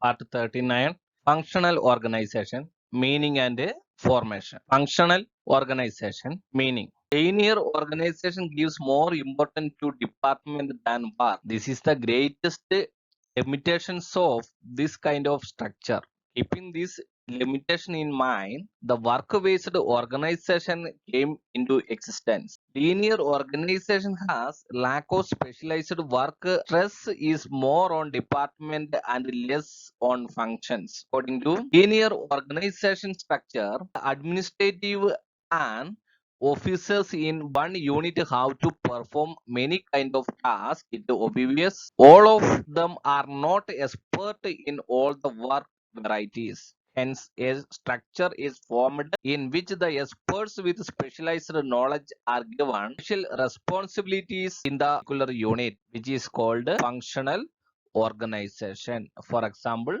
Part 39, Functional Organization, Meaning and Formation. Functional Organization, Meaning. Linear organization gives more importance to department than work. This is the greatest limitations of this kind of structure. Keeping this limitation in mind, the work-based organization came into existence. Linear organization has lack of specialized work. Stress is more on department and less on functions. According to linear organization structure, administrative and officers in one unit have to perform many kind of tasks. It obvious all of them are not expert in all the work varieties. Hence, a structure is formed in which the experts with specialized knowledge are given special responsibilities in the particular unit, which is called functional organization. For example,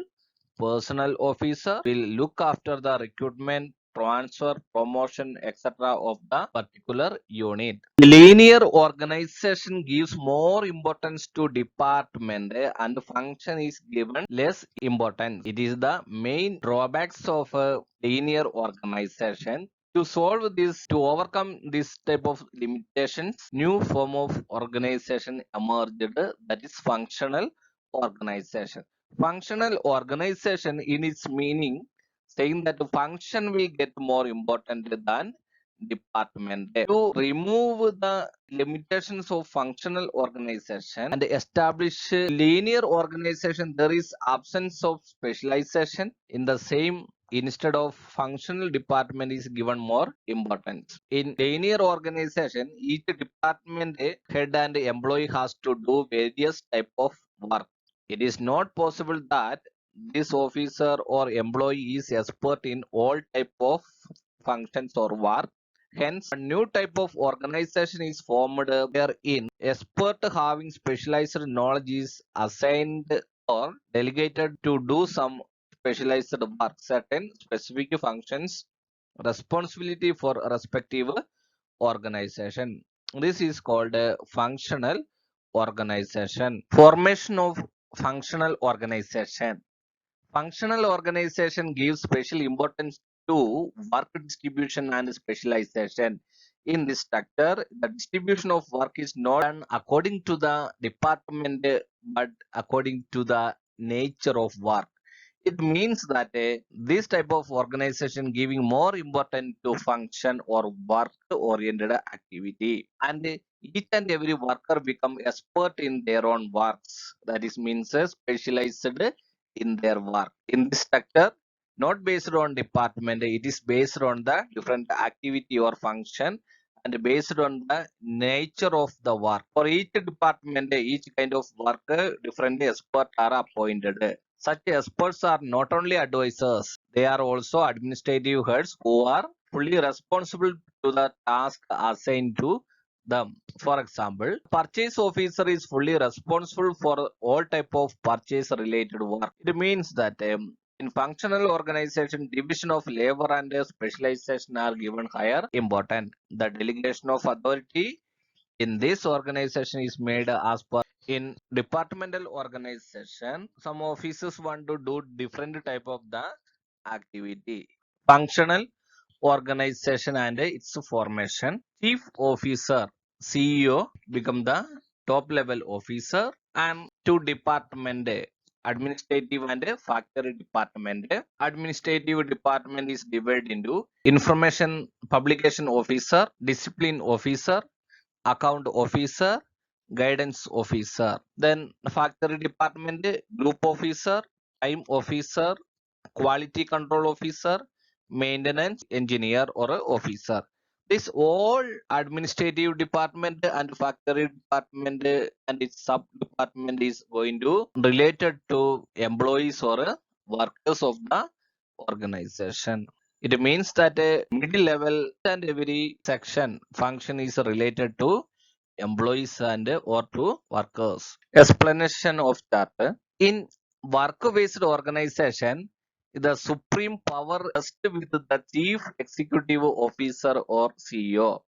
personnel officer will look after the recruitment, transfer, promotion, etc. of the particular unit. Linear organization gives more importance to department and function is given less importance. It is the main drawbacks of a linear organization. To solve this, to overcome this type of limitations, new form of organization emerged, that is functional organization. Functional organization in its meaning saying that the function will get more important than department. To remove the limitations of functional organization and establish linear organization, there is absence of specialization in the same. Instead of functional department is given more importance. In linear organization, each department head and employee has to do various type of work. It is not possible that this officer or employee is expert in all type of functions or work. Hence, a new type of organization is formed wherein expert having specialized knowledge is assigned or delegated to do some specialized work, certain specific functions, responsibility for a respective organization. This is called a functional organization. Formation of functional organization. Functional organization gives special importance to work distribution and specialization. In this structure, the distribution of work is not done according to the department but according to the nature of work. It means that this type of organization giving more importance to function or work oriented activity, and each and every worker become expert in their own works. That is means specialized in their work. In this structure, not based on department, it is based on the different activity or function and based on the nature of the work. For each department, each kind of work, different experts are appointed. Such experts are not only advisors, they are also administrative heads who are fully responsible to the task assigned to them. For example, purchase officer is fully responsible for all type of purchase related work. It means that in functional organization, division of labor and specialization are given higher importance. The delegation of authority in this organization is made as per. In departmental organization, some officers want to do different type of the activity. Functional organization and its formation. Chief officer, CEO, become the top level officer, and two department, administrative and factory department. Administrative department is divided into information publication officer, discipline officer, account officer, guidance officer. Then factory department, group officer, time officer, quality control officer, maintenance engineer or a officer. This all administrative department and factory department and its sub department is going to related to employees or workers of the organization. It means that a middle level and every section function is related to employees and or to workers. Explanation of that. In work-based organization, the supreme power rests with the chief executive officer or CEO.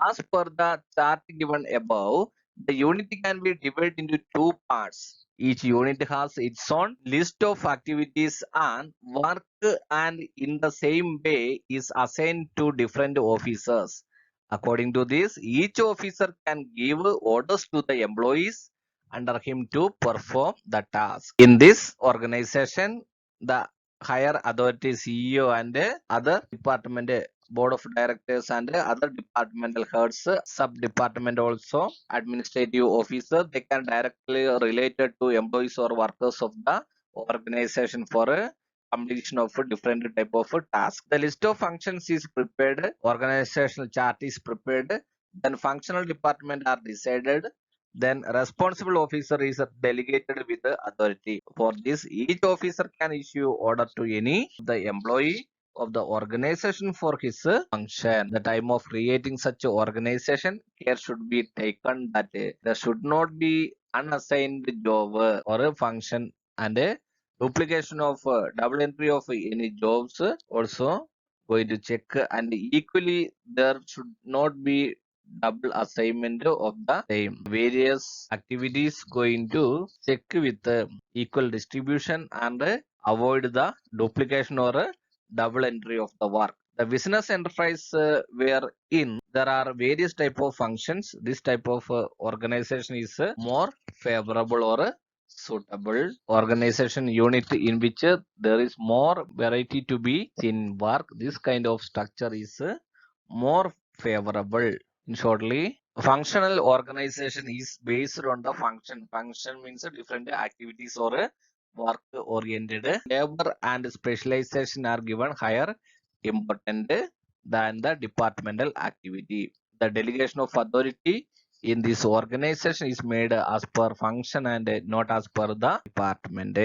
As per the chart given above, The unit can be divided into two parts. Each unit has its own list of activities and work, and in the same way is assigned to different officers. According to this, each officer can give orders to the employees under him to perform the task. In this organization, the higher authority CEO and other department board of directors and other departmental heads, sub-department also, administrative officer, they can directly related to employees or workers of the organization for a completion of a different type of a task. The list of functions is prepared, organizational chart is prepared, then functional department are decided, then responsible officer is delegated with the authority. For this, each officer can issue order to any the employee of the organization for his function. The time of creating such a organization, care should be taken that there should not be unassigned job or a function and a duplication of double entry of any jobs also going to check, and equally there should not be double assignment of the same various activities going to check with equal distribution and avoid the duplication or double entry of the work. The business enterprise wherein there are various type of functions, this type of organization is more favorable or suitable organization unit in which there is more variety to be seen work. This kind of structure is more favorable. In shortly, functional organization is based on the function. Function means different activities or work oriented. Labor and specialization are given higher important than the departmental activity. The delegation of authority in this organization is made as per function and not as per the department.